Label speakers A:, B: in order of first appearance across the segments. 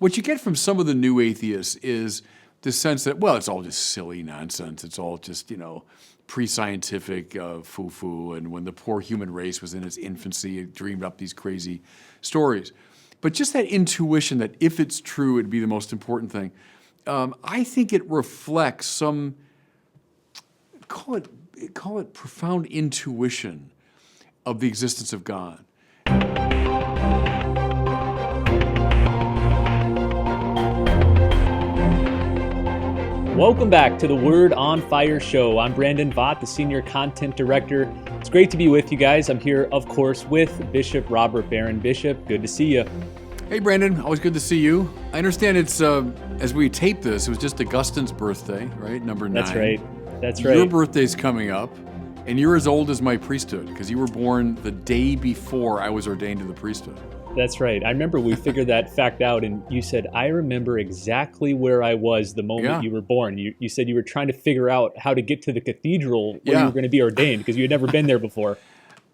A: what you get from some of the new atheists is the sense that, well, it's all just silly nonsense. It's all just, pre-scientific foo-foo. And when the poor human race was in its infancy, it dreamed up these crazy stories. But just that intuition that if it's true, it'd be the most important thing. I think it reflects some, call it profound intuition of the existence of God.
B: Welcome back to the Word on Fire show. I'm Brandon Vaught, the Senior Content Director. It's great to be with you guys. I'm here, of course, with Bishop Robert Barron. Bishop, good to see you.
A: Hey, Brandon. Always good to see you. I understand it's, as we tape this, it was just Augustine's birthday, right? Number 9.
B: That's right.
A: Your birthday's coming up, and you're as old as my priesthood, because you were born the day before I was ordained to the priesthood.
B: That's right. I remember we figured that fact out, and you said, I remember exactly where I was the moment you were born. You said you were trying to figure out how to get to the cathedral where you were going to be ordained, because you had never been there before.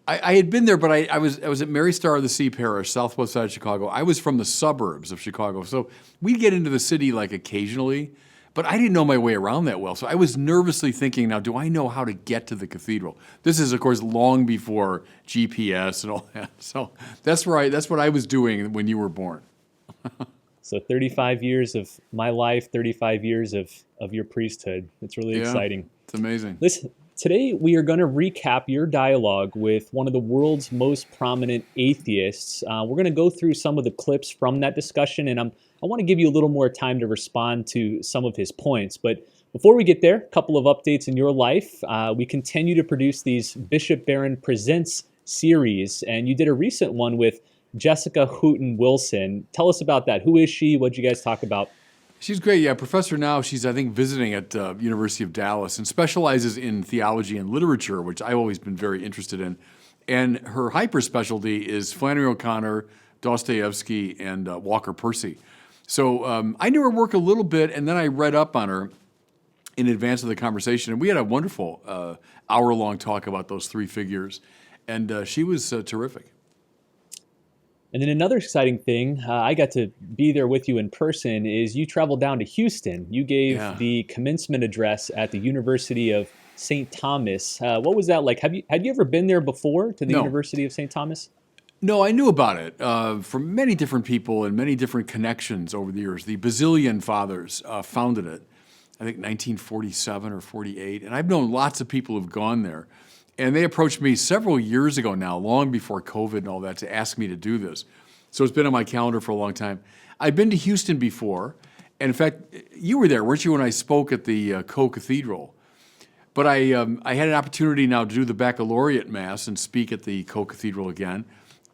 A: I had been there, but I was at Mary Star of the Sea Parish, southwest side of Chicago. I was from the suburbs of Chicago, so we'd get into the city like occasionally, but I didn't know my way around that well. So I was nervously thinking, now, do I know how to get to the cathedral? This is, of course, long before GPS and all that. So that's what I was doing when you were born.
B: So 35 years of my life, 35 years of your priesthood. It's really exciting.
A: It's amazing.
B: Listen, today we are going to recap your dialogue with one of the world's most prominent atheists. We're going to go through some of the clips from that discussion, and I want to give you a little more time to respond to some of his points. But before we get there, a couple of updates in your life. We continue to produce these Bishop Barron Presents series, and you did a recent one with Jessica Hooten Wilson. Tell us about that. Who is she? What did you guys talk about?
A: She's great, yeah. Professor now. She's, I think, visiting at University of Dallas and specializes in theology and literature, which I've always been very interested in. And her hyper specialty is Flannery O'Connor, Dostoevsky, and Walker Percy. So I knew her work a little bit, and then I read up on her in advance of the conversation, and we had a wonderful hour-long talk about those three figures, and she was terrific.
B: And then another exciting thing, I got to be there with you in person, is you traveled down to Houston. You gave the commencement address at the University of St. Thomas. What was that like? Had you ever been there before to the University of St. Thomas?
A: No, I knew about it from many different people and many different connections over the years. The Basilian Fathers founded it, I think 1947 or 48, and I've known lots of people who've gone there. And they approached me several years ago now, long before COVID and all that, to ask me to do this. So it's been on my calendar for a long time. I've been to Houston before, and in fact, you were there, weren't you, when I spoke at the Co-Cathedral? But I had an opportunity now to do the baccalaureate mass and speak at the Co-Cathedral again.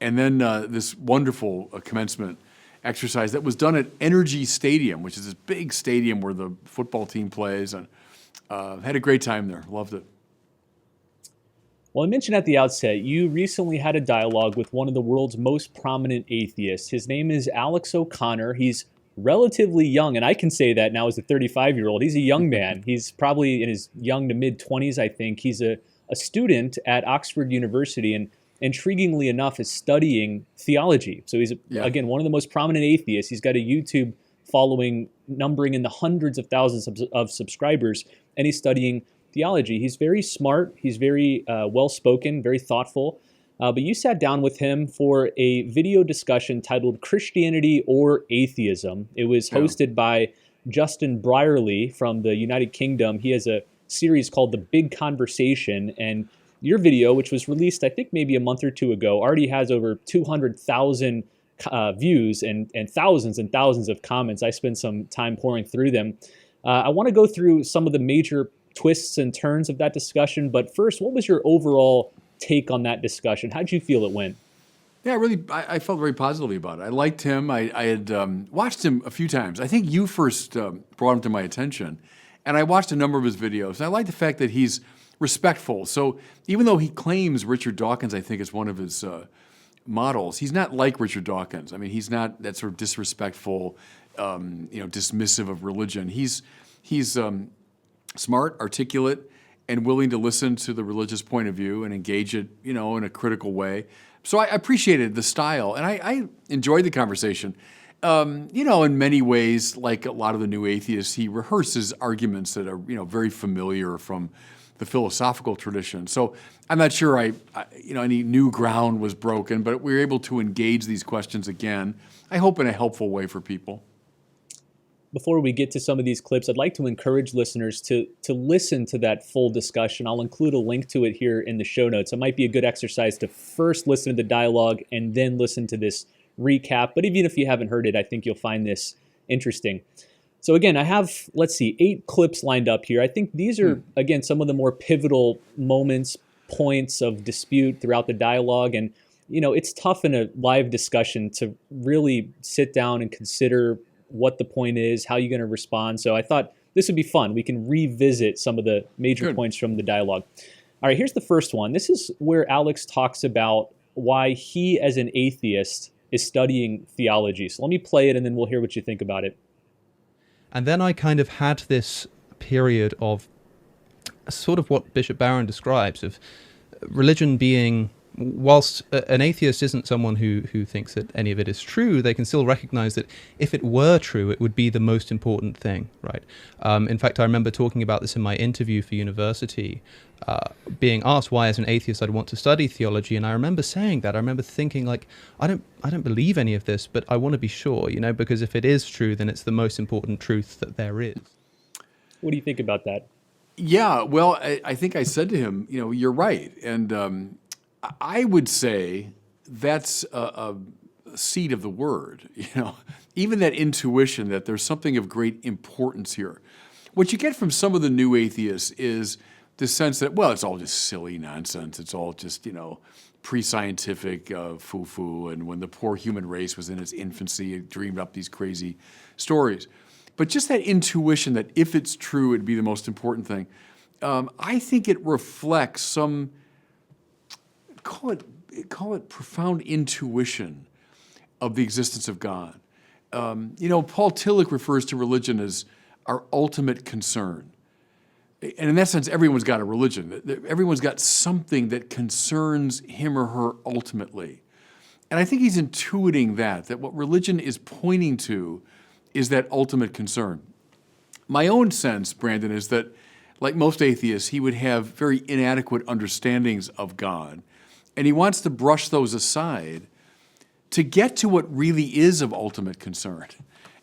A: And then this wonderful commencement exercise that was done at Energy Stadium, which is this big stadium where the football team plays. And had a great time there. Loved it.
B: Well, I mentioned at the outset, you recently had a dialogue with one of the world's most prominent atheists. His name is Alex O'Connor. He's relatively young, and I can say that now as a 35-year-old. He's a young man. He's probably in his young to mid-20s, I think. He's a student at Oxford University, and intriguingly enough, is studying theology. So he's, again, one of the most prominent atheists. He's got a YouTube following numbering in the hundreds of thousands of subscribers, and he's studying theology. He's very smart. He's very well-spoken, very thoughtful. But you sat down with him for a video discussion titled Christianity or Atheism. It was hosted by Justin Brierley from the United Kingdom. He has a series called The Big Conversation, and your video, which was released, I think, maybe a month or two ago, already has over 200,000 views and thousands and thousands of comments. I spent some time pouring through them. I want to go through some of the major twists and turns of that discussion, but first, what was your overall take on that discussion? How did you feel it went?
A: Yeah, really, I felt very positively about it. I liked him. I had watched him a few times. I think you first brought him to my attention, and I watched a number of his videos. I like the fact that he's respectful. So even though he claims Richard Dawkins, I think, is one of his models, he's not like Richard Dawkins. I mean, he's not that sort of disrespectful, dismissive of religion. He's smart, articulate, and willing to listen to the religious point of view and engage it, in a critical way. So I appreciated the style, and I enjoyed the conversation. In many ways, like a lot of the new atheists, he rehearses arguments that are, very familiar from the philosophical tradition. So I'm not sure any new ground was broken, but we were able to engage these questions again, I hope in a helpful way for people.
B: Before we get to some of these clips, I'd like to encourage listeners to listen to that full discussion. I'll include a link to it here in the show notes. It might be a good exercise to first listen to the dialogue and then listen to this recap. But even if you haven't heard it, I think you'll find this interesting. So again, I have, 8 clips lined up here. I think these are, again, some of the more pivotal moments, points of dispute throughout the dialogue. And, it's tough in a live discussion to really sit down and consider what the point is, how you're going to respond. So I thought this would be fun. We can revisit some of the major points from the dialogue. All right, here's the first one. This is where Alex talks about why he, as an atheist, is studying theology. So let me play it and then we'll hear what you think about it.
C: And then I kind of had this period of sort of what Bishop Barron describes of religion being, whilst an atheist isn't someone who thinks that any of it is true, they can still recognize that if it were true, it would be the most important thing, right? In fact, I remember talking about this in my interview for university, being asked why as an atheist I'd want to study theology, and I remember saying that. I remember thinking, like, I don't believe any of this, but I want to be sure, because if it is true, then it's the most important truth that there is.
B: What do you think about that?
A: Yeah, well, I think I said to him, you're right. And I would say that's a seed of the word, even that intuition that there's something of great importance here. What you get from some of the new atheists is the sense that, well, it's all just silly nonsense. It's all just, pre-scientific foo-foo. And when the poor human race was in its infancy, it dreamed up these crazy stories. But just that intuition that if it's true, it'd be the most important thing. I think it reflects some, call it profound intuition of the existence of God. Paul Tillich refers to religion as our ultimate concern. And in that sense, everyone's got a religion. Everyone's got something that concerns him or her ultimately. And I think he's intuiting that what religion is pointing to is that ultimate concern. My own sense, Brandon, is that, like most atheists, he would have very inadequate understandings of God. And he wants to brush those aside to get to what really is of ultimate concern.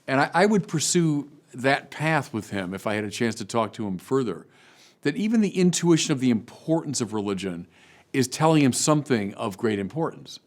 A: And I would pursue that path with him if I had a chance to talk to him further, that even the intuition of the importance of religion is telling him something of great importance.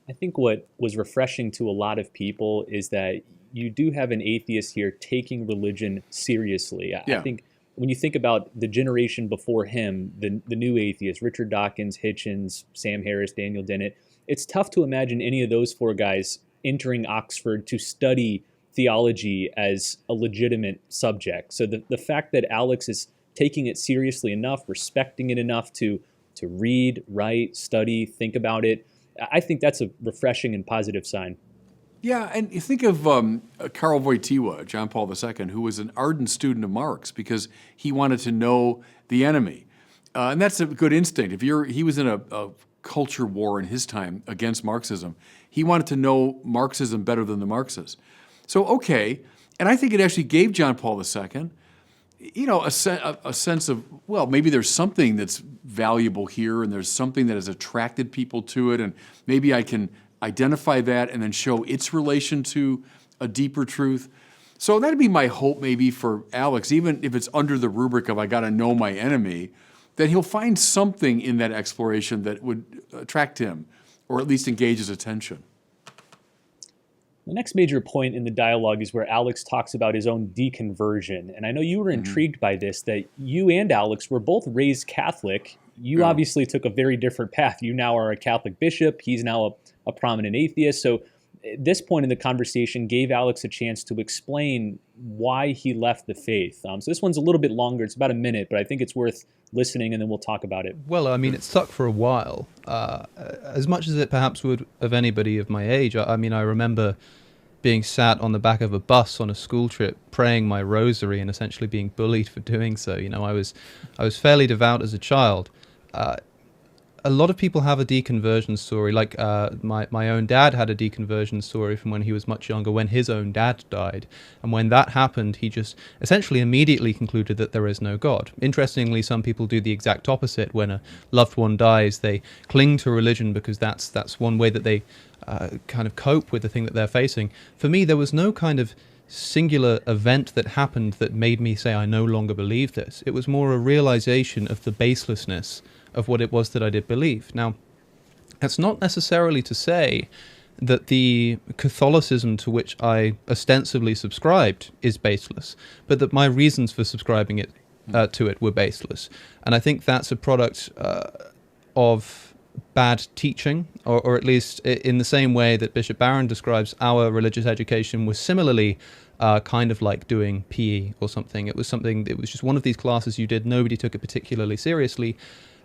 B: I think what was refreshing to a lot of people is that you do have an atheist here taking religion seriously.
A: Yeah.
B: I think when you think about the generation before him, the new atheists, Richard Dawkins, Hitchens, Sam Harris, Daniel Dennett, it's tough to imagine any of those 4 guys entering Oxford to study theology as a legitimate subject. So the fact that Alex is taking it seriously enough, respecting it enough to read, write, study, think about it, I think that's a refreshing and positive sign.
A: Yeah, and you think of Karl Wojtyła, John Paul II, who was an ardent student of Marx because he wanted to know the enemy. And that's a good instinct. He was in a culture war in his time against Marxism. He wanted to know Marxism better than the Marxists. So, okay, and I think it actually gave John Paul II, a sense of, well, maybe there's something that's valuable here and there's something that has attracted people to it, and maybe I can identify that and then show its relation to a deeper truth. So that'd be my hope maybe for Alex, even if it's under the rubric of I got to know my enemy, that he'll find something in that exploration that would attract him or at least engage his attention.
B: The next major point in the dialogue is where Alex talks about his own deconversion. And I know you were intrigued by this, that you and Alex were both raised Catholic. You obviously took a very different path. You now are a Catholic bishop. He's now a prominent atheist. So at this point in the conversation gave Alex a chance to explain why he left the faith. So this one's a little bit longer. It's about a minute, but I think it's worth listening, and then we'll talk about it.
C: Well, I mean, it stuck for a while, as much as it perhaps would of anybody of my age. I mean, I remember being sat on the back of a bus on a school trip, praying my rosary and essentially being bullied for doing so. I was fairly devout as a child. a lot of people have a deconversion story. Like my own dad had a deconversion story from when he was much younger, when his own dad died. And when that happened, he just essentially immediately concluded that there is no God. Interestingly, some people do the exact opposite. When a loved one dies, they cling to religion because that's one way that they kind of cope with the thing that they're facing. For me, there was no kind of singular event that happened that made me say I no longer believe this. It was more a realization of the baselessness of what it was that I did believe. Now, that's not necessarily to say that the Catholicism to which I ostensibly subscribed is baseless, but that my reasons for subscribing to it were baseless. And I think that's a product of bad teaching, or at least in the same way that Bishop Barron describes our religious education was similarly kind of like doing PE or something. It was just one of these classes you did, nobody took it particularly seriously,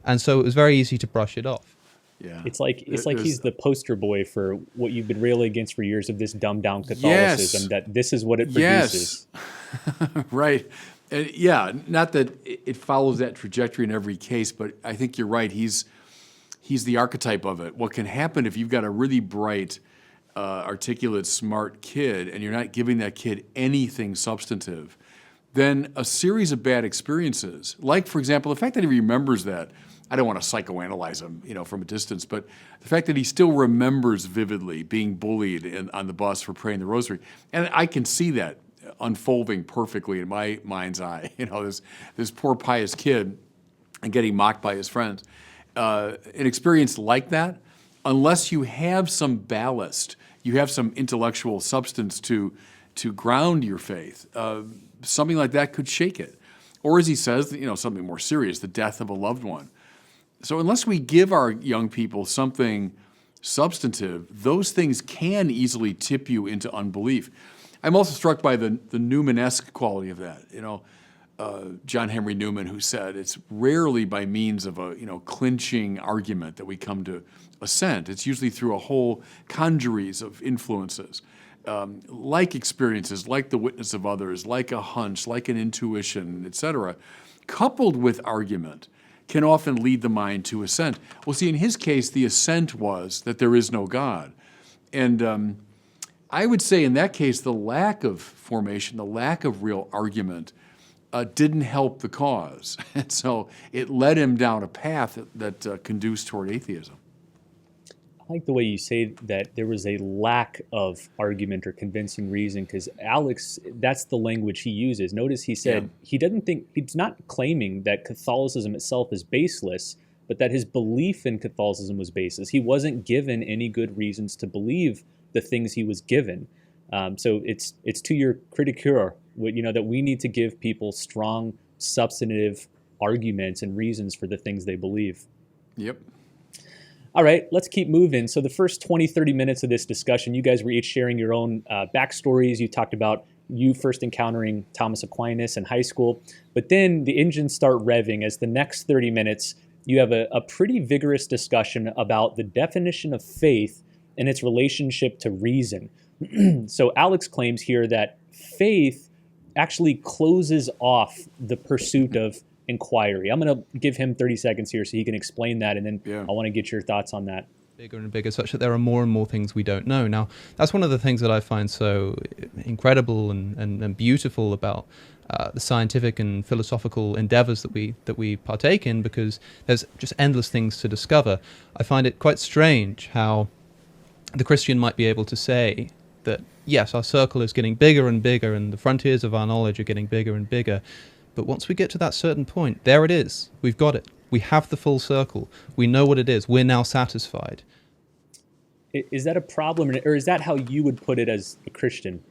C: and so it was very easy to brush it off.
B: Yeah, it's like he's the poster boy for what you've been railing against for years of this dumbed down Catholicism. Yes. That this is what it produces.
A: Yes, right. And yeah, not that it follows that trajectory in every case, but I think you're right. He's the archetype of it. What can happen if you've got a really bright, articulate, smart kid, and you're not giving that kid anything substantive, then a series of bad experiences, like, for example, the fact that he remembers that. I don't want to psychoanalyze him, from a distance, but the fact that he still remembers vividly being bullied on the bus for praying the rosary, and I can see that unfolding perfectly in my mind's eye. This poor pious kid and getting mocked by his friends. An experience like that, unless you have some ballast, you have some intellectual substance to ground your faith, something like that could shake it. Or as he says, something more serious, the death of a loved one. So unless we give our young people something substantive, those things can easily tip you into unbelief. I'm also struck by the Newman-esque quality of that. John Henry Newman, who said it's rarely by means of a clinching argument that we come to assent. It's usually through a whole congeries of influences, like experiences, like the witness of others, like a hunch, like an intuition, etc., coupled with argument, can often lead the mind to assent. Well, see, in his case, the assent was that there is no God. And I would say in that case, the lack of formation, the lack of real argument didn't help the cause. And so it led him down a path that conduced toward atheism.
B: I like the way you say that there was a lack of argument or convincing reason, because Alex, that's the language he uses. Notice he said he's not claiming that Catholicism itself is baseless, but that his belief in Catholicism was baseless. He wasn't given any good reasons to believe the things he was given. So it's to your criticure, that we need to give people strong, substantive arguments and reasons for the things they believe.
A: Yep.
B: All right, let's keep moving. So the first 20, 30 minutes of this discussion, you guys were each sharing your own backstories. You talked about you first encountering Thomas Aquinas in high school, but then the engines start revving as the next 30 minutes, you have a pretty vigorous discussion about the definition of faith and its relationship to reason. So Alex claims here that faith actually closes off the pursuit of inquiry. I'm going to give him 30 seconds here so he can explain that, and then I want to get your thoughts on that.
C: Bigger and bigger, such that there are more and more things we don't know. Now, that's one of the things that I find so incredible and beautiful about the scientific and philosophical endeavors that we partake in, because there's just endless things to discover. I find it quite strange how the Christian might be able to say that, yes, our circle is getting bigger and bigger and the frontiers of our knowledge are getting bigger and bigger. But once we get to that certain point, there it is. We've got it. We have the full circle. We know what it is. We're now satisfied.
B: Is that a problem, or is that how you would put it as a Christian?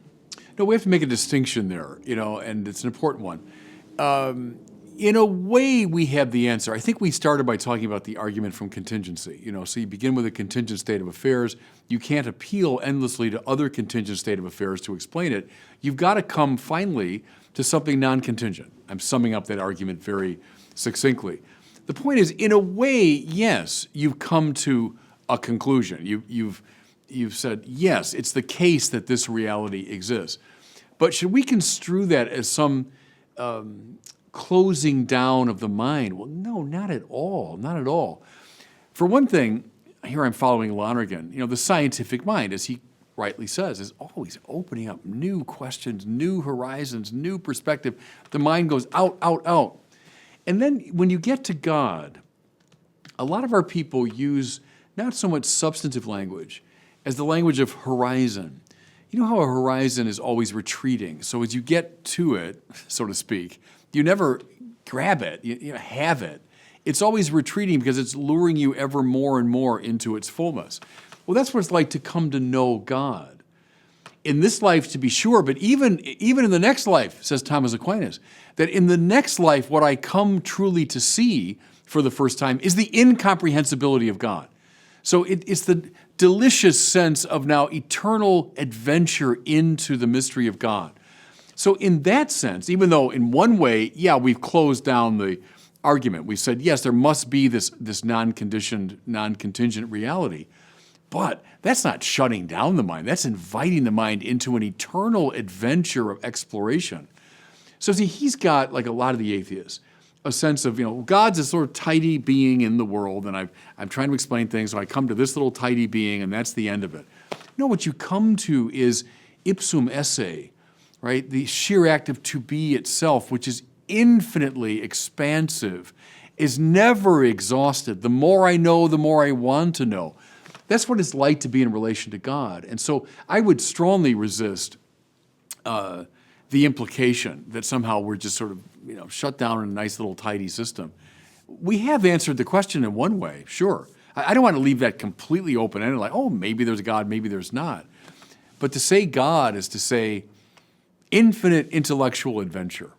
A: No, we have to make a distinction there, and it's an important one. In a way, we have the answer. I think we started by talking about the argument from contingency. So you begin with a contingent state of affairs. You can't appeal endlessly to other contingent state of affairs to explain it. You've got to come finally to something non-contingent. I'm summing up that argument very succinctly. The point is, in a way, yes, you've come to a conclusion. You've said, yes, it's the case that this reality exists. But should we construe that as some closing down of the mind? Well, no, not at all, not at all. For one thing, here I'm following Lonergan, the scientific mind, as he rightly says, is always opening up new questions, new horizons, new perspective. The mind goes out, out, out. And then when you get to God, a lot of our people use not so much substantive language as the language of horizon. You know how a horizon is always retreating. So as you get to it, so to speak, you never grab it, you have it. It's always retreating because it's luring you ever more and more into its fullness. Well, that's what it's like to come to know God. In this life, to be sure, but even in the next life, says Thomas Aquinas, that in the next life, what I come truly to see for the first time is the incomprehensibility of God. So it's the delicious sense of now eternal adventure into the mystery of God. So in that sense, even though in one way, we've closed down the argument. We said, yes, there must be this non-conditioned, non-contingent reality. But that's not shutting down the mind. That's inviting the mind into an eternal adventure of exploration. So see, he's got, like a lot of the atheists, a sense of, God's a sort of tidy being in the world, and I'm trying to explain things, so I come to this little tidy being, and that's the end of it. No, what you come to is ipsum esse, right? The sheer act of to be itself, which is infinitely expansive, is never exhausted. The more I know, the more I want to know. That's what it's like to be in relation to God. And so I would strongly resist the implication that somehow we're just sort of shut down in a nice little tidy system. We have answered the question in one way, sure. I don't want to leave that completely open-ended, like, oh, maybe there's a God, maybe there's not. But to say God is to say infinite intellectual adventure.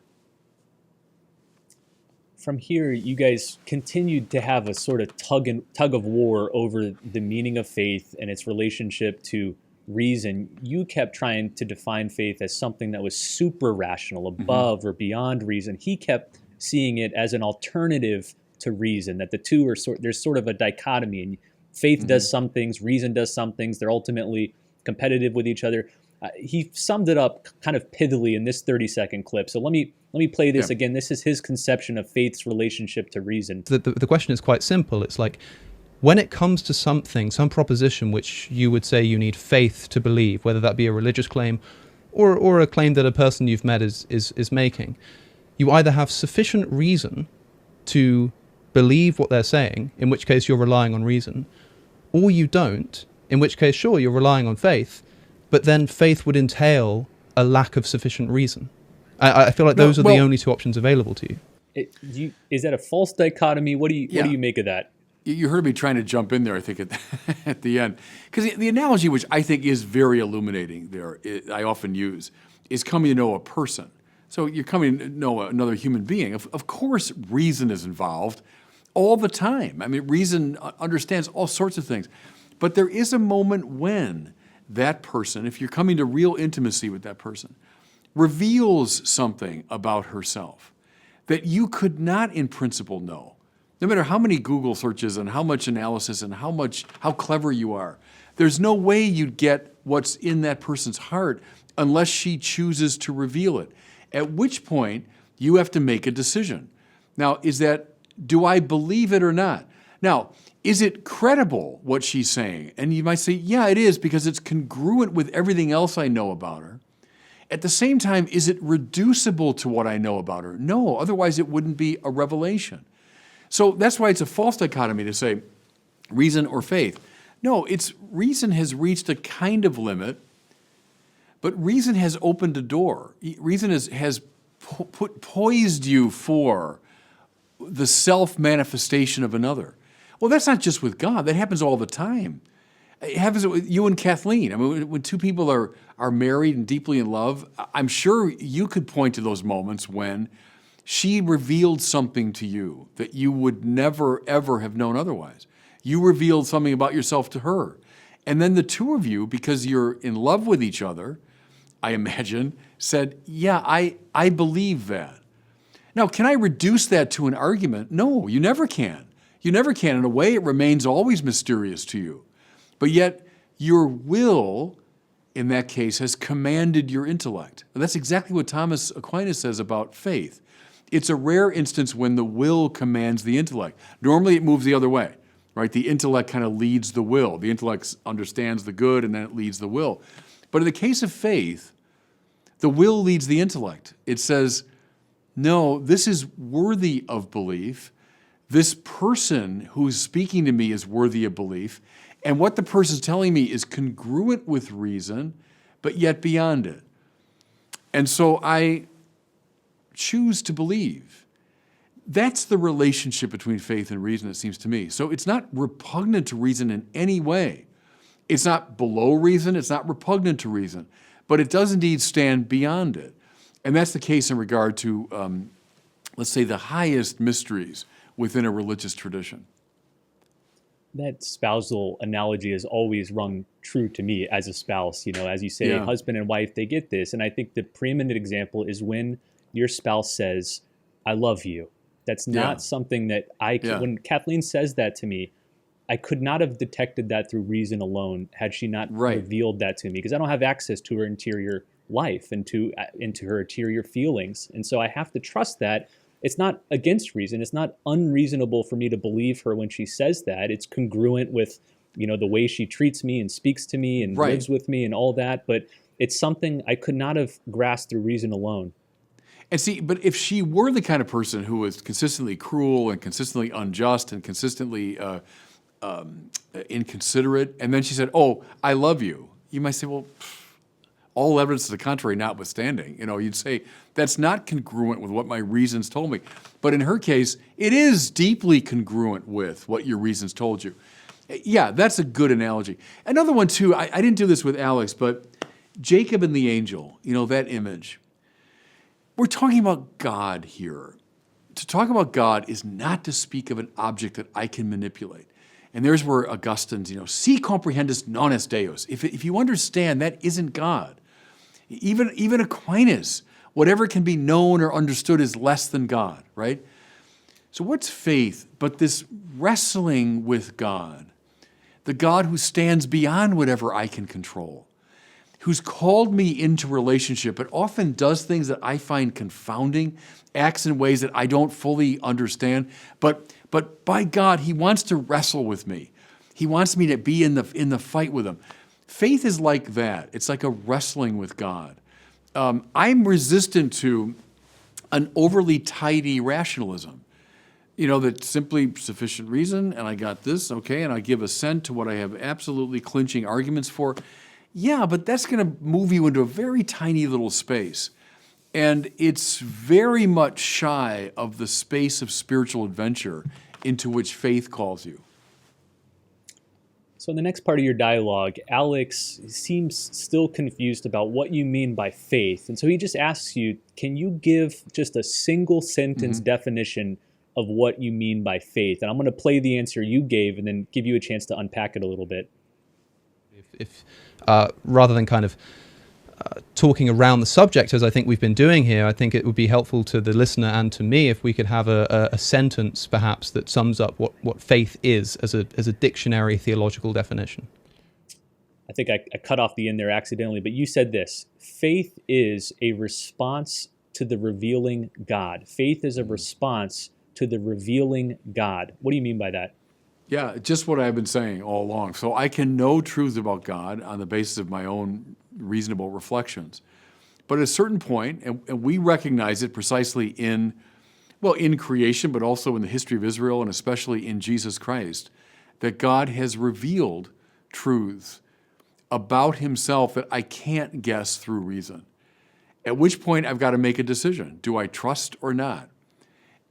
B: From here, you guys continued to have a sort of tug of war over the meaning of faith and its relationship to reason. You kept trying to define faith as something that was super rational, above or beyond reason. He kept seeing it as an alternative to reason, that the two are there's sort of a dichotomy, and faith does some things, reason does some things. They're ultimately competitive with each other. He summed it up kind of pithily in this 30-second clip. So let me play this again. This is his conception of faith's relationship to reason.
C: The question is quite simple. It's like, when it comes to something, some proposition which you would say you need faith to believe, whether that be a religious claim or a claim that a person you've met is making, you either have sufficient reason to believe what they're saying, in which case you're relying on reason, or you don't, in which case, sure, you're relying on faith, but then faith would entail a lack of sufficient reason. I feel like those are the only two options available to you.
B: Is that a false dichotomy? What do you make of that?
A: You heard me trying to jump in there, I think, at the end. Because the analogy, which I think is very illuminating there, I often use, is coming to know a person. So you're coming to know another human being. Of course, reason is involved all the time. I mean, reason understands all sorts of things. But there is a moment when that person, if you're coming to real intimacy with that person, reveals something about herself that you could not in principle know. No matter how many Google searches and how much analysis and how clever you are, there's no way you'd get what's in that person's heart unless she chooses to reveal it. At which point, you have to make a decision. Now, do I believe it or not? Now, is it credible what she's saying? And you might say, yeah, it is, because it's congruent with everything else I know about her. At the same time, is it reducible to what I know about her? No, otherwise it wouldn't be a revelation. So that's why it's a false dichotomy to say reason or faith. No, reason has reached a kind of limit, but reason has opened a door. Reason has poised you for the self-manifestation of another. Well, that's not just with God. That happens all the time. It happens with you and Kathleen. I mean, when two people are married and deeply in love, I'm sure you could point to those moments when she revealed something to you that you would never, ever have known otherwise. You revealed something about yourself to her. And then the two of you, because you're in love with each other, I imagine, said, yeah, I believe that. Now, can I reduce that to an argument? No, you never can. You never can. In a way, it remains always mysterious to you. But yet, your will, in that case, has commanded your intellect. And that's exactly what Thomas Aquinas says about faith. It's a rare instance when the will commands the intellect. Normally, it moves the other way. right? The intellect kind of leads the will. The intellect understands the good, and then it leads the will. But in the case of faith, the will leads the intellect. It says, no, this is worthy of belief. This person who's speaking to me is worthy of belief. And what the person's telling me is congruent with reason, but yet beyond it. And so I choose to believe. That's the relationship between faith and reason, it seems to me. So it's not repugnant to reason in any way. It's not below reason, it's not repugnant to reason, but it does indeed stand beyond it. And that's the case in regard to, let's say, the highest mysteries within a religious tradition.
B: That spousal analogy has always rung true to me as a spouse. You know, as you say,
A: Yeah.
B: husband and wife, they get this. And I think the preeminent example is when your spouse says, I love you. That's not
A: Yeah.
B: something that
A: Yeah.
B: when Kathleen says that to me, I could not have detected that through reason alone had she not
A: Right.
B: revealed that to me, because I don't have access to her interior life and into her interior feelings. And so I have to trust that. It's not against reason. It's not unreasonable for me to believe her when she says that. It's congruent with, you know, the way she treats me and speaks to me and
A: Right.
B: lives with me and all that. But it's something I could not have grasped through reason alone.
A: And see, but if she were the kind of person who was consistently cruel and consistently unjust and consistently inconsiderate, and then she said, oh, I love you, you might say, well, all evidence to the contrary notwithstanding, you know, you'd say, that's not congruent with what my reasons told me. But in her case, it is deeply congruent with what your reasons told you. Yeah, that's a good analogy. Another one, too, I didn't do this with Alex, but Jacob and the angel, you know, that image. We're talking about God here. To talk about God is not to speak of an object that I can manipulate. And there's where Augustine's, you know, si comprehendus non est Deus. If you understand, that isn't God. Even Aquinas, whatever can be known or understood is less than God, right? So what's faith but this wrestling with God, the God who stands beyond whatever I can control, who's called me into relationship, but often does things that I find confounding, acts in ways that I don't fully understand, but by God, he wants to wrestle with me. He wants me to be in the fight with him. Faith is like that. It's like a wrestling with God. I'm resistant to an overly tidy rationalism. You know, that simply sufficient reason, and I got this, okay, and I give assent to what I have absolutely clinching arguments for. Yeah, but that's going to move you into a very tiny little space. And it's very much shy of the space of spiritual adventure into which faith calls you.
B: So in the next part of your dialogue, Alex seems still confused about what you mean by faith. And so he just asks you, can you give just a single sentence definition of what you mean by faith? And I'm going to play the answer you gave and then give you a chance to unpack it a little bit.
C: If rather than kind of talking around the subject, as I think we've been doing here, I think it would be helpful to the listener and to me if we could have a sentence, perhaps, that sums up what faith is as a dictionary theological definition.
B: I think I cut off the end there accidentally, but you said this: faith is a response to the revealing God. Faith is a response to the revealing God. What do you mean by that?
A: Yeah, just what I've been saying all along. So I can know truths about God on the basis of my own reasonable reflections. But at a certain point, and we recognize it precisely in creation, but also in the history of Israel, and especially in Jesus Christ, that God has revealed truths about himself that I can't guess through reason. At which point I've got to make a decision. Do I trust or not?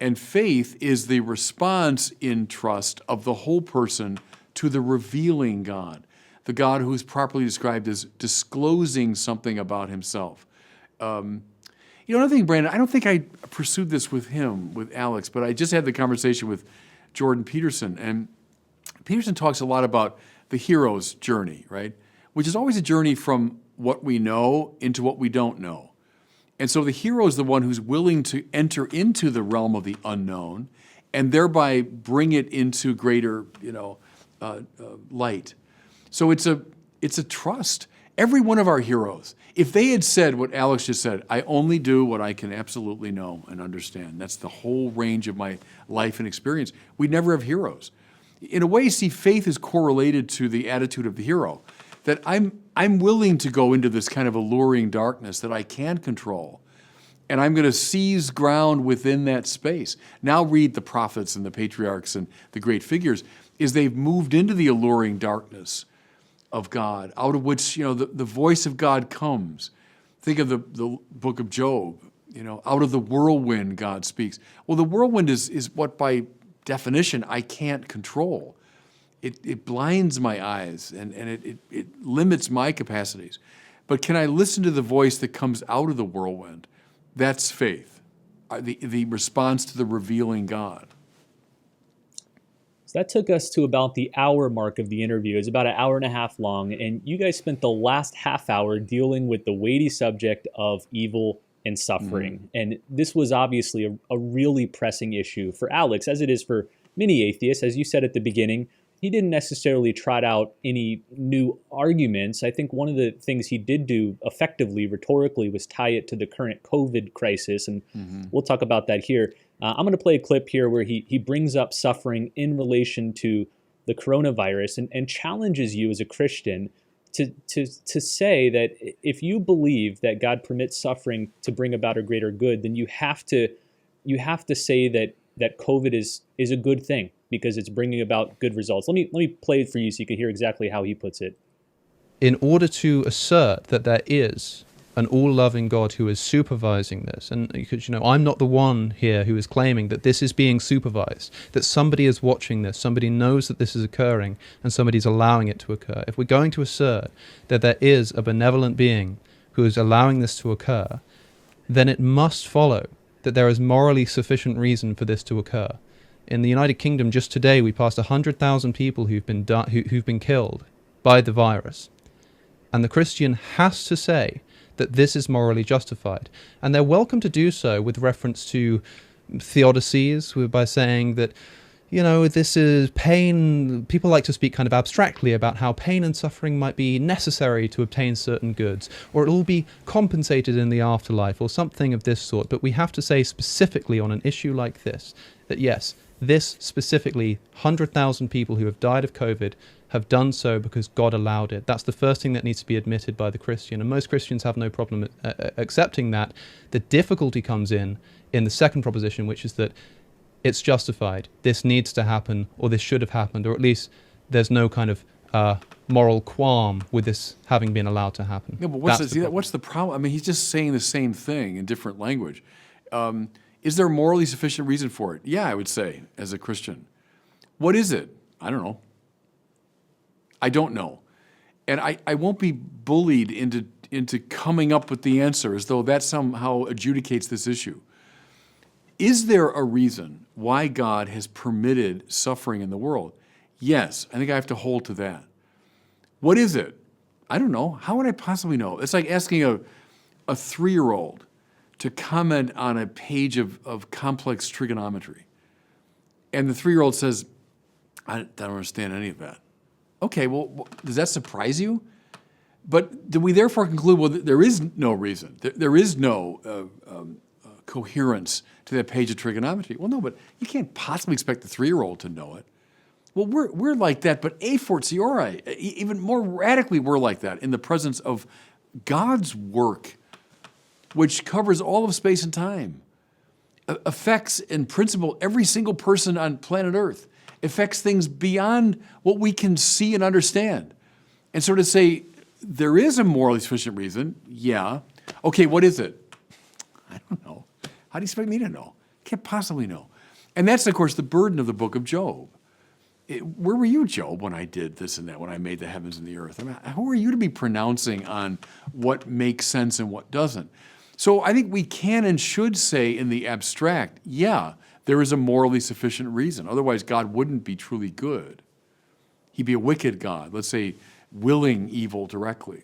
A: And faith is the response in trust of the whole person to the revealing God, the God who is properly described as disclosing something about himself. Another thing, Brandon, I don't think I pursued this with Alex, but I just had the conversation with Jordan Peterson. And Peterson talks a lot about the hero's journey, right? Which is always a journey from what we know into what we don't know. And so the hero is the one who's willing to enter into the realm of the unknown and thereby bring it into greater, light. So it's a trust. Every one of our heroes, if they had said what Alex just said, I only do what I can absolutely know and understand. That's the whole range of my life and experience. We'd never have heroes. In a way, see, faith is correlated to the attitude of the hero, that I'm willing to go into this kind of alluring darkness that I can control, and I'm going to seize ground within that space. Now read the prophets and the patriarchs and the great figures, is they've moved into the alluring darkness of God, out of which, the voice of God comes. Think of the book of Job, out of the whirlwind God speaks. Well, the whirlwind is what by definition I can't control. It blinds my eyes and it limits my capacities. But can I listen to the voice that comes out of the whirlwind? That's faith, the response to the revealing God.
B: So that took us to about the hour mark of the interview. It's about an hour and a half long, and you guys spent the last half hour dealing with the weighty subject of evil and suffering. And this was obviously a really pressing issue for Alex, as it is for many atheists. As you said at the beginning, he didn't necessarily trot out any new arguments. I think one of the things he did do effectively, rhetorically, was tie it to the current COVID crisis, and we'll talk about that here. I'm going to play a clip here where he brings up suffering in relation to the coronavirus and challenges you as a Christian to say that if you believe that God permits suffering to bring about a greater good, then you have to say that COVID is a good thing because it's bringing about good results. Let me play it for you so you can hear exactly how he puts it.
C: In order to assert that there is an all-loving God who is supervising this, and because I'm not the one here who is claiming that this is being supervised, that somebody is watching this, somebody knows that this is occurring, and somebody's allowing it to occur. If we're going to assert that there is a benevolent being who is allowing this to occur, then it must follow that there is morally sufficient reason for this to occur. In the United Kingdom, just today, we passed 100,000 people who've been killed by the virus, and the Christian has to say that this is morally justified. And they're welcome to do so with reference to theodicies, by saying that, this is pain. People like to speak kind of abstractly about how pain and suffering might be necessary to obtain certain goods, or it'll be compensated in the afterlife, or something of this sort. But we have to say specifically on an issue like this, that yes, this specifically, 100,000 people who have died of COVID have done so because God allowed it. That's the first thing that needs to be admitted by the Christian, and most Christians have no problem accepting that. The difficulty comes in the second proposition, which is that it's justified. This needs to happen, or this should have happened, or at least there's no kind of moral qualm with this having been allowed to happen.
A: No, but what's the problem? I mean, he's just saying the same thing in different language. Is there a morally sufficient reason for it? Yeah, I would say, as a Christian. What is it? I don't know. I don't know. And I won't be bullied into coming up with the answer as though that somehow adjudicates this issue. Is there a reason why God has permitted suffering in the world? Yes, I think I have to hold to that. What is it? I don't know. How would I possibly know? It's like asking a 3-year-old to comment on a page of complex trigonometry. And the 3-year-old says, I don't understand any of that. Okay, well, does that surprise you? But do we therefore conclude, well, there is no reason, there is no coherence to that page of trigonometry? Well, no, but you can't possibly expect the 3-year-old to know it. Well, we're like that, but a fortiori, even more radically, we're like that in the presence of God's work, which covers all of space and time, affects in principle every single person on planet Earth, affects things beyond what we can see and understand. And so to say, there is a morally sufficient reason, yeah. Okay, what is it? I don't know. How do you expect me to know? I can't possibly know. And that's, of course, the burden of the book of Job. Where were you, Job, when I did this and that, when I made the heavens and the earth? I mean, who are you to be pronouncing on what makes sense and what doesn't? So I think we can and should say in the abstract, yeah, there is a morally sufficient reason. Otherwise, God wouldn't be truly good. He'd be a wicked God, let's say, willing evil directly.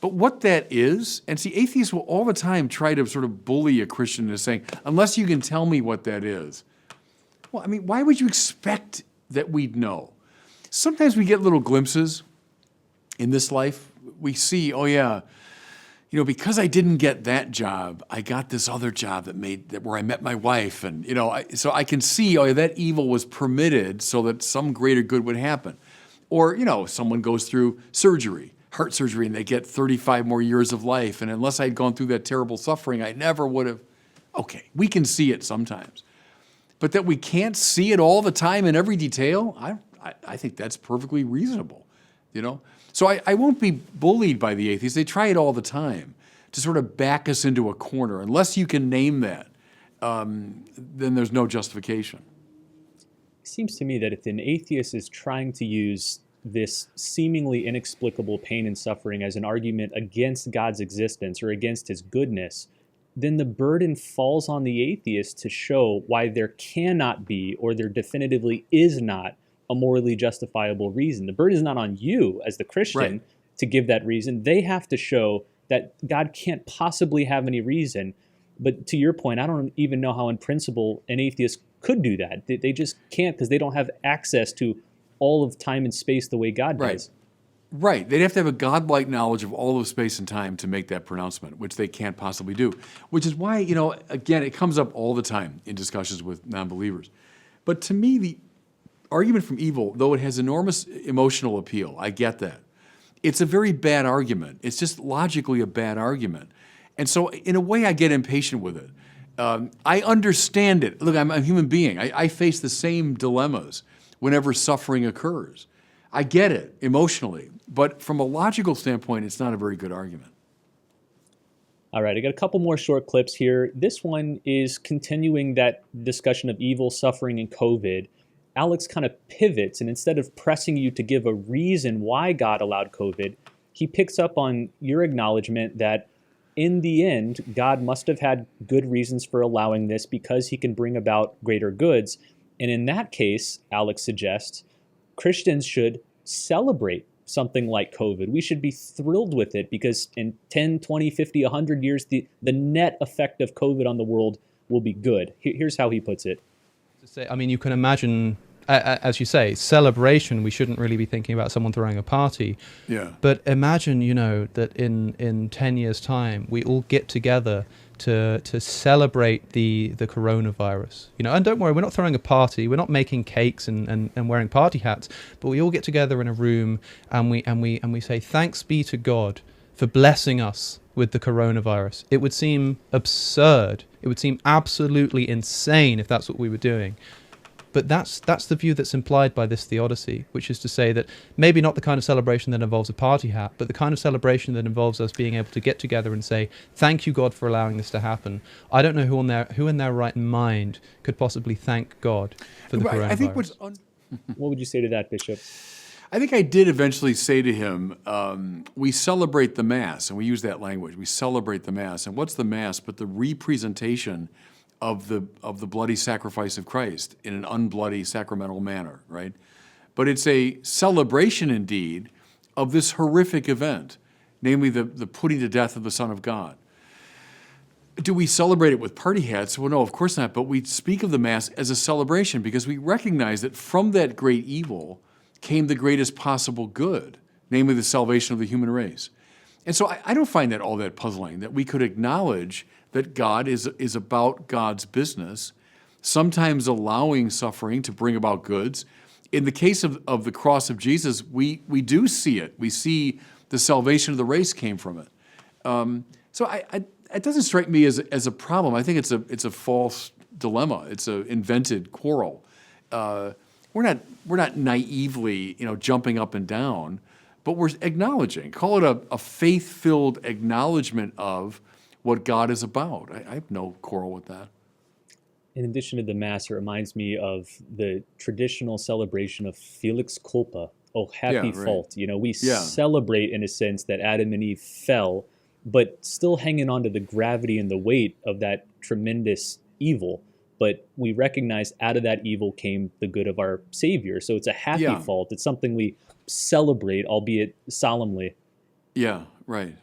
A: But what that is, and see, atheists will all the time try to sort of bully a Christian into saying, unless you can tell me what that is. Well, I mean, why would you expect that we'd know? Sometimes we get little glimpses in this life. We see, oh yeah, because I didn't get that job, I got this other job where I met my wife, and so I can see, that evil was permitted so that some greater good would happen. Or someone goes through heart surgery, and they get 35 more years of life, and unless I'd gone through that terrible suffering, I never would have. Okay, we can see it sometimes, but that we can't see it all the time in every detail, I think that's perfectly reasonable. So I won't be bullied by the atheists. They try it all the time to sort of back us into a corner. Unless you can name that, then there's no justification.
B: It seems to me that if an atheist is trying to use this seemingly inexplicable pain and suffering as an argument against God's existence or against his goodness, then the burden falls on the atheist to show why there cannot be, or there definitively is not, a morally justifiable reason. The burden is not on you as the Christian
A: Right.
B: to give that reason. They have to show that God can't possibly have any reason. But to your point, I don't even know how in principle an atheist could do that. They just can't, because they don't have access to all of time and space the way God does.
A: Right. They'd have to have a godlike knowledge of all of space and time to make that pronouncement, which they can't possibly do. Which is why, again, it comes up all the time in discussions with non-believers. But to me, the argument from evil, though it has enormous emotional appeal, I get that. It's a very bad argument. It's just logically a bad argument. And so in a way, I get impatient with it. I understand it. Look, I'm a human being. I face the same dilemmas whenever suffering occurs. I get it emotionally. But from a logical standpoint, it's not a very good argument.
B: All right, I got a couple more short clips here. This one is continuing that discussion of evil, suffering, and COVID. Alex kind of pivots, and instead of pressing you to give a reason why God allowed COVID, he picks up on your acknowledgement that in the end, God must have had good reasons for allowing this because he can bring about greater goods. And in that case, Alex suggests, Christians should celebrate something like COVID. We should be thrilled with it because in 10, 20, 50, 100 years, the net effect of COVID on the world will be good. Here's how he puts it.
C: You can imagine, as you say, celebration. We shouldn't really be thinking about someone throwing a party.
A: Yeah.
C: But imagine, that in 10 years' time, we all get together to celebrate the coronavirus. And don't worry, we're not throwing a party. We're not making cakes and wearing party hats. But we all get together in a room and we say, thanks be to God for blessing us with the coronavirus. It would seem absurd. It would seem absolutely insane if that's what we were doing. But that's the view that's implied by this theodicy, which is to say that maybe not the kind of celebration that involves a party hat, but the kind of celebration that involves us being able to get together and say, thank you, God, for allowing this to happen. I don't know who in their right mind could possibly thank God for the coronavirus.
A: I think
B: What would you say to that, Bishop?
A: I think I did eventually say to him, we celebrate the Mass, and we use that language. We celebrate the Mass. And what's the Mass but the representation of the bloody sacrifice of Christ in an unbloody sacramental manner, right? But it's a celebration indeed of this horrific event, namely the putting to death of the Son of God. Do we celebrate it with party hats? Well, no, of course not. But we speak of the Mass as a celebration because we recognize that from that great evil came the greatest possible good, namely the salvation of the human race. And so I don't find that all that puzzling, that we could acknowledge that God is about God's business, sometimes allowing suffering to bring about goods. In the case of the cross of Jesus, we do see it. We see the salvation of the race came from it. So it doesn't strike me as a problem. I think it's a false dilemma. It's an invented quarrel. We're not naively jumping up and down, but we're acknowledging. Call it a faith-filled acknowledgement of what God is about. I have no quarrel with that.
B: In addition to the Mass, it reminds me of the traditional celebration of Felix Culpa, oh happy fault. We celebrate in a sense that Adam and Eve fell, but still hanging on to the gravity and the weight of that tremendous evil. But we recognize out of that evil came the good of our Savior. So it's a happy fault. It's something we celebrate, albeit solemnly.
A: Yeah, right.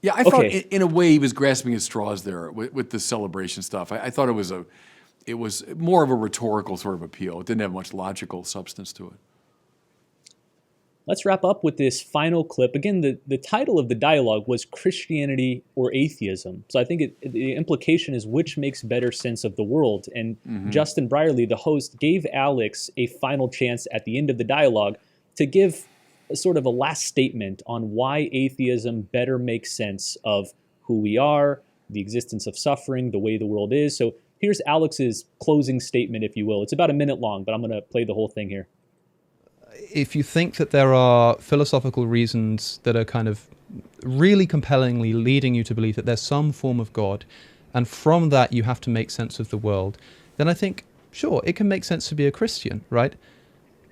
A: Yeah, I thought in a way he was grasping at straws there with the celebration stuff. I thought it was more of a rhetorical sort of appeal. It didn't have much logical substance to it.
B: Let's wrap up with this final clip. Again, the title of the dialogue was Christianity or Atheism. So I think the implication is which makes better sense of the world. And Justin Brierley, the host, gave Alex a final chance at the end of the dialogue to give a sort of a last statement on why atheism better makes sense of who we are, the existence of suffering, the way the world is. So here's Alex's closing statement, if you will. It's about a minute long, but I'm going to play the whole thing here.
C: If you think that there are philosophical reasons that are kind of really compellingly leading you to believe that there's some form of God, and from that you have to make sense of the world, then I think, sure, it can make sense to be a Christian, right?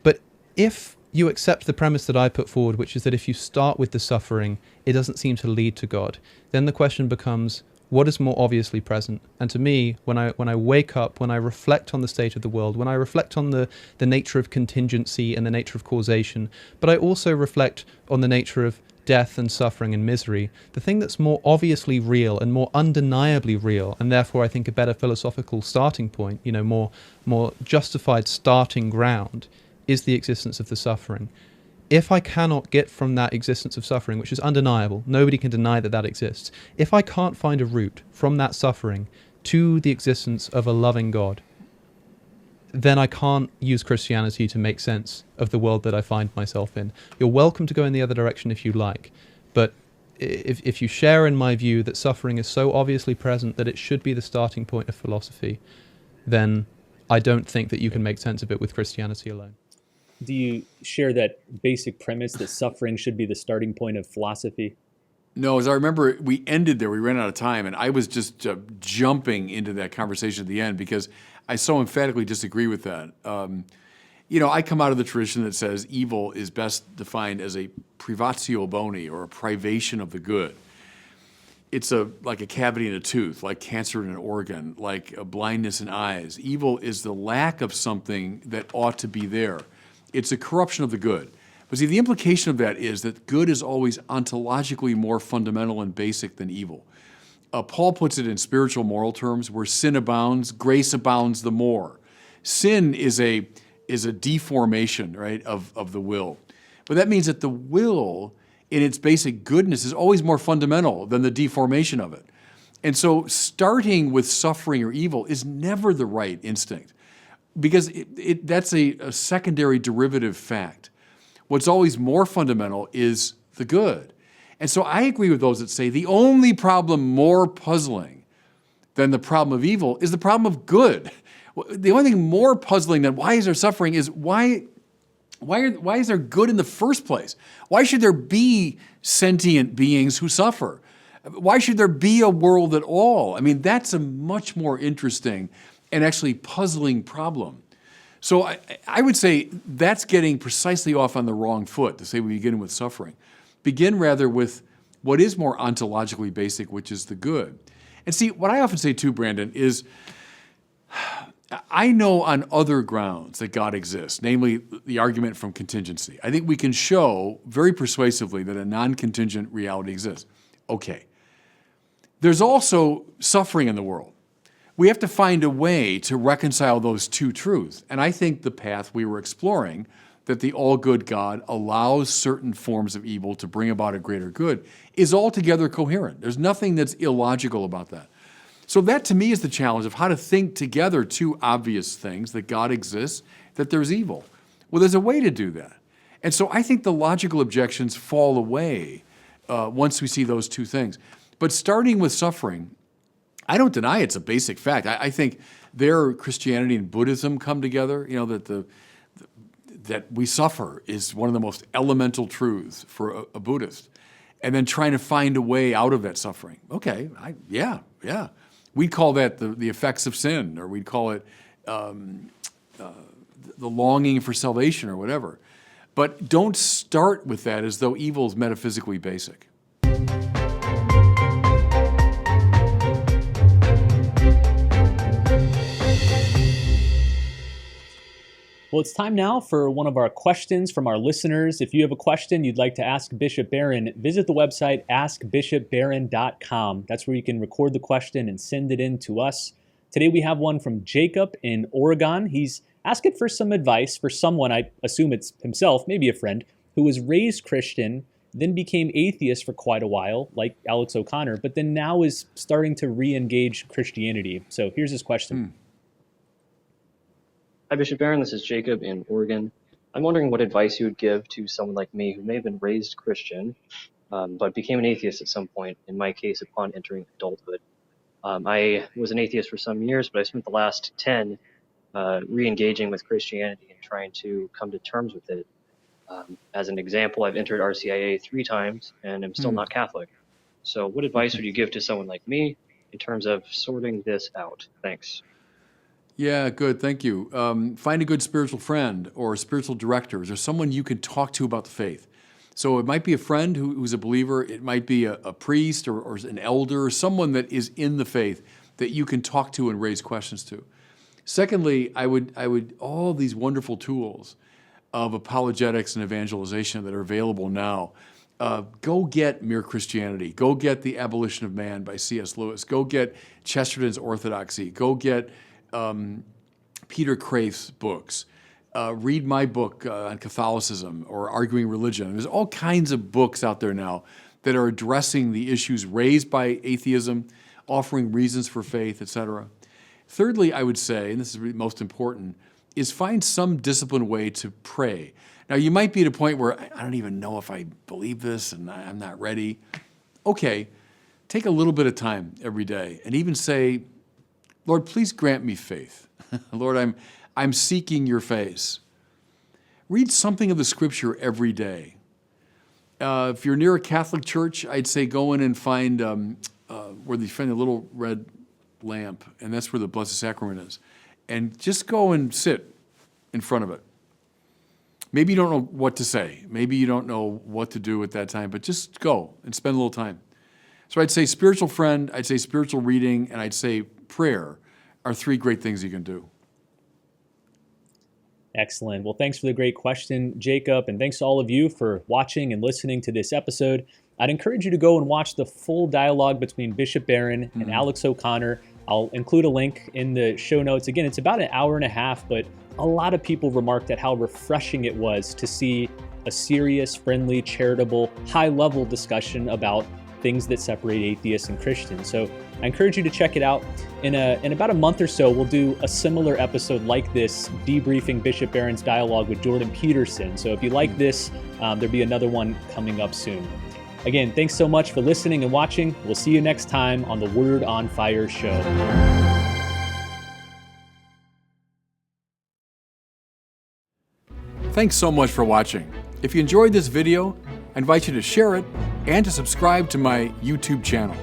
C: But if you accept the premise that I put forward, which is that if you start with the suffering, it doesn't seem to lead to God, then the question becomes, what is more obviously present? And to me, when I wake up, when I reflect on the state of the world, when I reflect on the nature of contingency and the nature of causation, but I also reflect on the nature of death and suffering and misery, the thing that's more obviously real and more undeniably real, and therefore I think a better philosophical starting point, more justified starting ground, is the existence of the suffering. If I cannot get from that existence of suffering, which is undeniable, nobody can deny that that exists, if I can't find a route from that suffering to the existence of a loving God, then I can't use Christianity to make sense of the world that I find myself in. You're welcome to go in the other direction if you like, but if you share in my view that suffering is so obviously present that it should be the starting point of philosophy, then I don't think that you can make sense of it with Christianity alone.
B: Do you share that basic premise that suffering should be the starting point of philosophy?
A: No, as I remember, we ended there. We ran out of time, and I was just jumping into that conversation at the end because I so emphatically disagree with that. I come out of the tradition that says evil is best defined as a privatio boni, or a privation of the good. It's like a cavity in a tooth, like cancer in an organ, like a blindness in eyes. Evil is the lack of something that ought to be there. It's a corruption of the good. But see, the implication of that is that good is always ontologically more fundamental and basic than evil. Paul puts it in spiritual moral terms, where sin abounds, grace abounds the more. Sin is a deformation, right, of the will. But that means that the will, in its basic goodness, is always more fundamental than the deformation of it. And so starting with suffering or evil is never the right instinct, because that's a secondary derivative fact. What's always more fundamental is the good. And so I agree with those that say the only problem more puzzling than the problem of evil is the problem of good. The only thing more puzzling than why is there suffering is why is there good in the first place? Why should there be sentient beings who suffer? Why should there be a world at all? I mean, that's a much more interesting and actually puzzling problem. So I would say that's getting precisely off on the wrong foot, to say we begin with suffering. Begin rather with what is more ontologically basic, which is the good. And see, what I often say too, Brandon, is I know on other grounds that God exists, namely the argument from contingency. I think we can show very persuasively that a non-contingent reality exists. Okay. There's also suffering in the world. We have to find a way to reconcile those two truths. And I think the path we were exploring, that the all-good God allows certain forms of evil to bring about a greater good, is altogether coherent. There's nothing that's illogical about that. So that, to me, is the challenge of how to think together two obvious things, that God exists, that there's evil. Well, there's a way to do that. And so I think the logical objections fall away once we see those two things. But starting with suffering, I don't deny it's a basic fact. I think there Christianity and Buddhism come together, that we suffer is one of the most elemental truths for a Buddhist. And then trying to find a way out of that suffering. Okay, yeah. We'd call that the effects of sin, or we'd call it the longing for salvation or whatever. But don't start with that as though evil is metaphysically basic.
B: Well, it's time now for one of our questions from our listeners. If you have a question you'd like to ask Bishop Barron, visit the website askbishopbarron.com. That's where you can record the question and send it in to us. Today we have one from Jacob in Oregon. He's asking for some advice for someone, I assume it's himself, maybe a friend, who was raised Christian, then became atheist for quite a while, like Alex O'Connor, but then now is starting to re-engage Christianity. So here's his question.
D: Hi, Bishop Barron. This is Jacob in Oregon. I'm wondering what advice you would give to someone like me who may have been raised Christian, but became an atheist at some point, in my case, upon entering adulthood. I was an atheist for some years, but I spent the last 10 re-engaging with Christianity and trying to come to terms with it. As an example, I've entered RCIA 3 times and am still not Catholic. So what advice would you give to someone like me in terms of sorting this out? Thanks.
A: Yeah, good. Thank you. Find a good spiritual friend or spiritual director or someone you can talk to about the faith. So it might be a friend who's a believer. It might be a priest or an elder, or someone that is in the faith that you can talk to and raise questions to. Secondly, I would all these wonderful tools of apologetics and evangelization that are available now. Go get Mere Christianity. Go get The Abolition of Man by C.S. Lewis. Go get Chesterton's Orthodoxy. Go get Peter Kreeft's books. Read my book on Catholicism or Arguing Religion. There's all kinds of books out there now that are addressing the issues raised by atheism, offering reasons for faith, etc. Thirdly, I would say, and this is most important, is find some disciplined way to pray. Now, you might be at a point where I don't even know if I believe this and I'm not ready. Okay, take a little bit of time every day and even say, Lord, please grant me faith. Lord, I'm seeking your face. Read something of the Scripture every day. If you're near a Catholic church, I'd say go in and find where they find a little red lamp, and that's where the Blessed Sacrament is. And just go and sit in front of it. Maybe you don't know what to say. Maybe you don't know what to do at that time, but just go and spend a little time. So I'd say spiritual friend, I'd say spiritual reading, and I'd say prayer are 3 great things you can do.
B: Excellent. Well, thanks for the great question, Jacob, and thanks to all of you for watching and listening to this episode. I'd encourage you to go and watch the full dialogue between Bishop Barron and Alex O'Connor. I'll include a link in the show notes. Again, it's about an hour and a half, but a lot of people remarked at how refreshing it was to see a serious, friendly, charitable, high-level discussion about things that separate atheists and Christians. So I encourage you to check it out. In about a month or so, we'll do a similar episode like this, debriefing Bishop Barron's dialogue with Jordan Peterson. So if you like this, there'll be another one coming up soon. Again, thanks so much for listening and watching. We'll see you next time on the Word on Fire show.
A: Thanks so much for watching. If you enjoyed this video, I invite you to share it and to subscribe to my YouTube channel.